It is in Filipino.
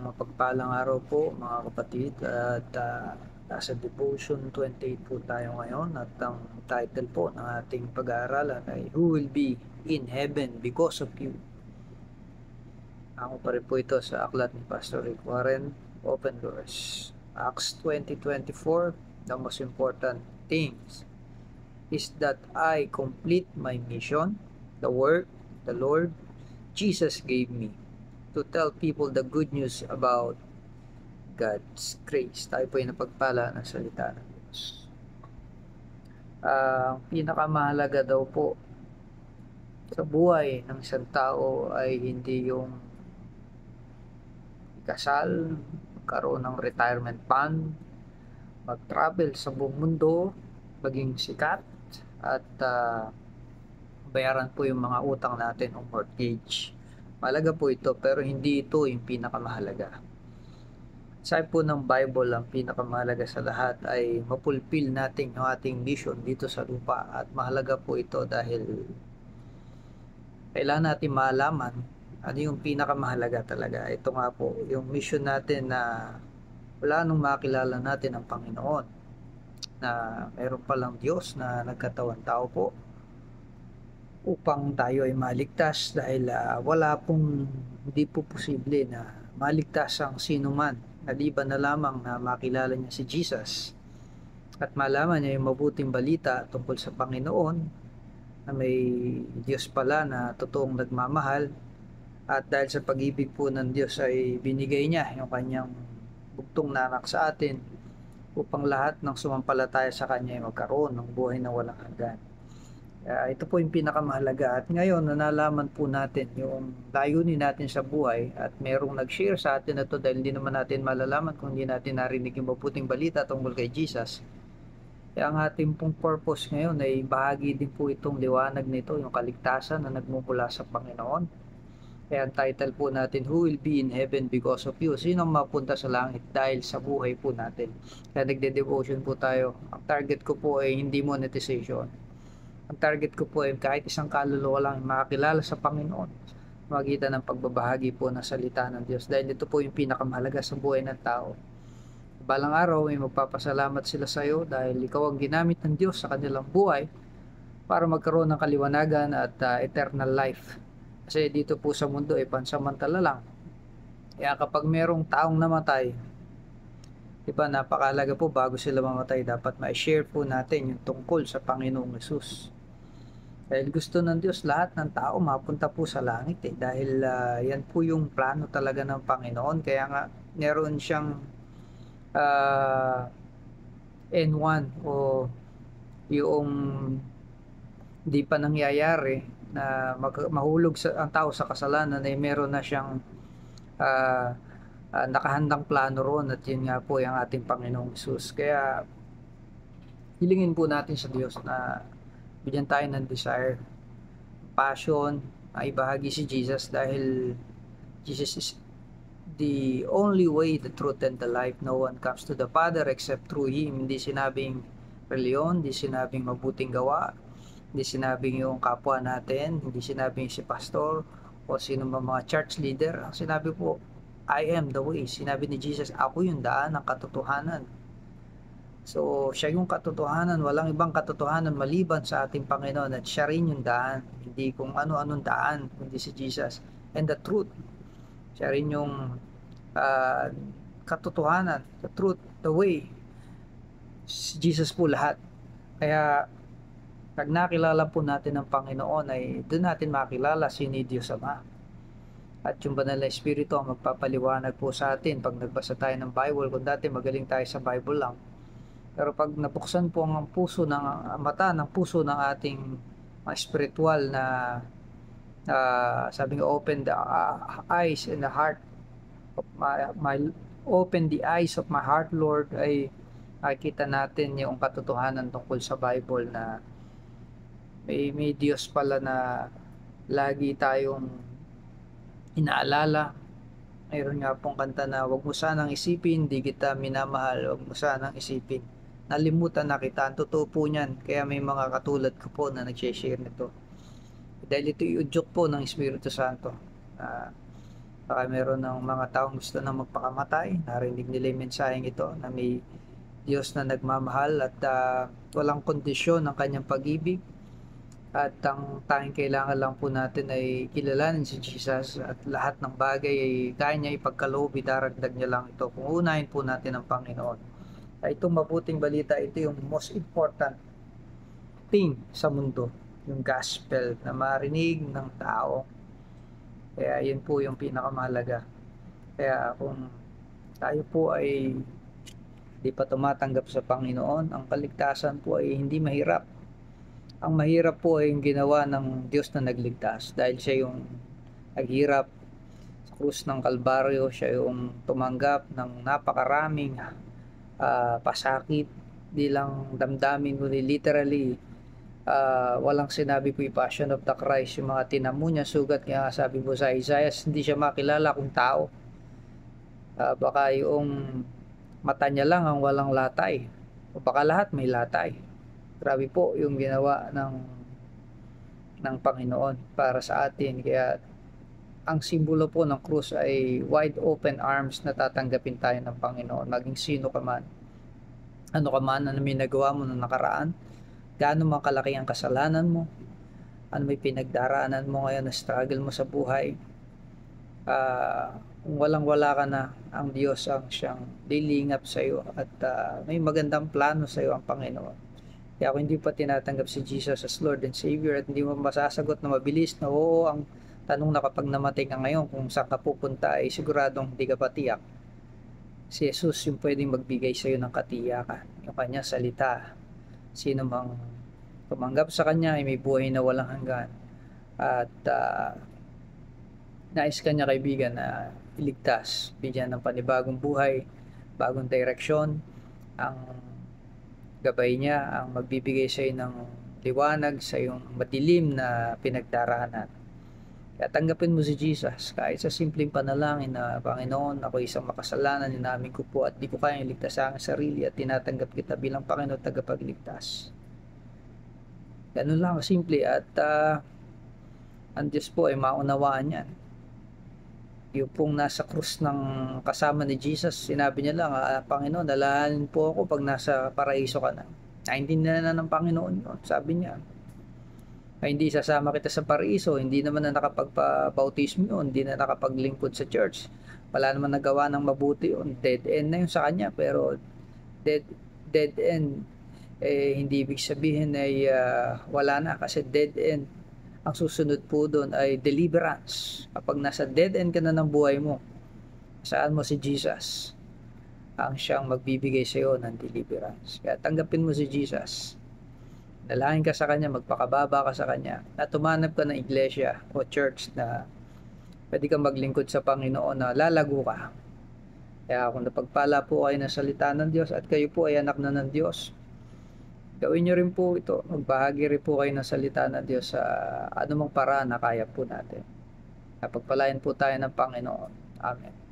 Mapagpalang araw po mga kapatid at nasa Devotion 28 po tayo ngayon at ang title po ng ating pag-aaralan ay Who Will Be in Heaven Because of You. Ako pa rin po ito sa aklat ni Pastor Rick Warren, Open Doors. Acts 20:24, the most important things is that I complete my mission, the work the Lord Jesus gave me to tell people the good news about God's grace. Tayo po ay napagpala ng salita ng Diyos. Ang pinakamahalaga daw po sa buhay ng isang tao ay hindi yung ikasal, magkaroon ng retirement fund, mag-travel sa buong mundo, maging sikat, at bayaran po yung mga utang natin o mortgage. Mahalaga po ito pero hindi ito yung pinakamahalaga. Sabi po ng Bible, ang pinakamahalaga sa lahat ay mapulpil natin yung ating mission dito sa lupa. At mahalaga po ito dahil kailangan natin malaman ano yung pinakamahalaga talaga. Ito nga po, yung mission natin na wala nung makilala natin ang Panginoon. Na mayroon palang Diyos na nagkatawan tao po upang tayo ay maligtas dahil hindi po posible na maligtas ang sino man maliban na lamang na makilala niya si Jesus at malaman niya yung mabuting balita tungkol sa Panginoon na may Diyos pala na totoong nagmamahal at dahil sa pag-ibig po ng Diyos ay binigay niya yung kanyang bugtong na anak sa atin upang lahat ng sumampalataya sa kanya ay magkaroon ng buhay na walang hanggan. Ito po yung pinakamahalaga at ngayon nalaman po natin yung layunin natin sa buhay at merong nag-share sa atin na to dahil hindi naman natin malalaman kung hindi natin narinig yung mabuting balita tungkol kay Jesus. Kaya ang ating pong purpose ngayon ay bahagi din po itong liwanag nito, yung kaligtasan na nagmumula sa Panginoon. Kaya ang title po natin, Who Will Be in Heaven Because of You? Sino ang mapunta sa langit dahil sa buhay po natin? Kaya nagde-devotion po tayo. Ang target ko po ay hindi monetization. Ang target ko po ay kahit isang kaluluwa lang makakilala sa Panginoon magitan ng pagbabahagi po ng salita ng Diyos dahil ito po yung pinakamahalaga sa buhay ng tao. Balang araw ay magpapasalamat sila sa iyo dahil ikaw ang ginamit ng Diyos sa kanilang buhay para magkaroon ng kaliwanagan at eternal life. Kasi dito po sa mundo ay pansamantala lang. Kaya kapag merong taong namatay, diba, napakalaga po bago sila mamatay dapat ma-share po natin yung tungkol sa Panginoong Hesus. Dahil gusto ng Diyos lahat ng tao mapunta po sa langit dahil yan po yung plano talaga ng Panginoon. Kaya nga meron siyang N1 o yung di pa nangyayari na mahulog ang tao sa kasalanan ay meron na siyang nakahandang plano roon at yun nga po yung ating Panginoong Hesus. Kaya hilingin po natin sa Diyos na bigyan tayo ng desire, passion, ay bahagi si Jesus dahil Jesus is the only way, the truth, and the life. No one comes to the Father except through Him. Hindi sinabing reliyon, hindi sinabing mabuting gawa, hindi sinabing yung kapwa natin, hindi sinabing si pastor o sino mga church leader. Ang sinabi po, I am the way. Sinabi ni Jesus, ako yung daan ng katotohanan. So, siya yung katotohanan, walang ibang katotohanan maliban sa ating Panginoon at siya rin yung daan, hindi kung ano-anong daan, kundi si Jesus. And the truth, siya rin yung katotohanan, the truth, the way, si Jesus po lahat. Kaya, pag nakilala po natin ang Panginoon ay doon natin makilala si Diyos Ama. At yung banal na Espiritu ang magpapaliwanag po sa atin pag nagbasa tayo ng Bible. Kung dati magaling tayo sa Bible lang, pero pag nabuksan po ang puso ng mata ng puso ng ating spiritual na sabi nga open the eyes and the heart of open the eyes of my heart, Lord, ay makikita natin yung katotohanan tungkol sa Bible na may Diyos pala na lagi tayong inaalala. Mayroon nga pong kanta na wag mo sanang isipin, di kita minamahal, wag mo sanang isipin, nalimutan na kita. Ang totoo po niyan, kaya may mga katulad ko po na nag-share nito. Dahil ito iudyok po ng Espiritu Santo. Baka meron ng mga taong gusto na magpakamatay. Narinig nila yung mensaheng ito na may Diyos na nagmamahal at walang kondisyon ng kanyang pag-ibig. At ang tanging kailangan lang po natin ay kilalanin si Jesus at lahat ng bagay ay kaya niya ipagkaloob, idaragdag niya lang ito kung unahin po natin ang Panginoon. Ay itong mabuting balita, ito yung most important thing sa mundo, yung gospel na marinig ng tao. Kaya yun po yung pinakamahalaga. Kaya kung tayo po ay di pa tumatanggap sa Panginoon, ang kaligtasan po ay hindi mahirap. Ang mahirap po ay yung ginawa ng Diyos na nagligtas dahil siya yung naghirap sa krus ng Kalbaryo, siya yung tumanggap ng napakaraming pasakit, di lang damdamin kundi literally. Walang sinabi po yung Passion of the Christ, yung mga tinamo niya sugat, kaya sabi po sa Isaiah, hindi siya makilala kung tao. Baka yung mata niya lang ang walang latay, o baka lahat may latay. Grabe po yung ginawa ng Panginoon para sa atin. Kaya ang simbolo po ng krus ay wide open arms na tatanggapin tayo ng Panginoon, maging sino ka man, ano ka man, ano may nagawa mo na nakaraan, gaano man kalaki ang kasalanan mo, ano may pinagdaraanan mo ngayon na struggle mo sa buhay. Kung walang-wala ka na, ang Diyos ang siyang lilingap sa iyo at may magandang plano sa iyo ang Panginoon. Kaya kung hindi pa tinatanggap si Jesus as Lord and Savior at hindi mo masasagot na mabilis na oo, ang tanong na kapag namatay ka ngayon kung saan ka pupunta ay siguradong hindi ka pa tiyak. Si Jesus yung pwedeng magbigay sa iyo ng katiyakan, yung kanyang salita. Sino mang tumanggap sa kanya ay may buhay na walang hanggan. At nais kanya kaibigan na iligtas, bigyan ng panibagong buhay, bagong direksyon. Ang gabay niya ang magbibigay sa iyo ng liwanag sa iyong madilim na pinagdaraanan. Kaya tanggapin mo si Jesus kahit sa simpleng panalangin na, Panginoon, ako isang makasalanan, inamin ko po at di ko kayang iligtas sa aking sarili at tinatanggap kita bilang Panginoon at tagapagligtas. Ganun lang simple at ang Diyos po ay maunawaan yan. Yung pong nasa krus ng kasama ni Jesus, sinabi niya lang, Panginoon, dalahanin po ako pag nasa paraiso ka na. Naintindihan na ng Panginoon yun, sabi niya. Ay hindi sasama kita sa paraiso, hindi naman na nakapagpabautismo yun, hindi na nakapaglingkod sa church. Wala naman nagawa ng mabuti yun, dead end na yun sa kanya. Pero dead end, hindi ibig sabihin ay wala na, kasi dead end. Ang susunod po doon ay deliverance. Kapag nasa dead end ka na ng buhay mo, saan mo si Jesus ang siyang magbibigay sa iyo ng deliverance. Kaya tanggapin mo si Jesus. Dalangin ka sa kanya, magpakababa ka sa kanya, at tumanap ka ng iglesia o church na pwede kang maglingkod sa Panginoon na lalago ka. Kaya kung napagpala po kayo ng salita ng Diyos at kayo po ay anak na ng Diyos, gawin nyo rin po ito. Magbahagi rin po kayo ng salita ng Diyos sa anumang paraan na kaya po natin. Napagpalain po tayo ng Panginoon. Amen.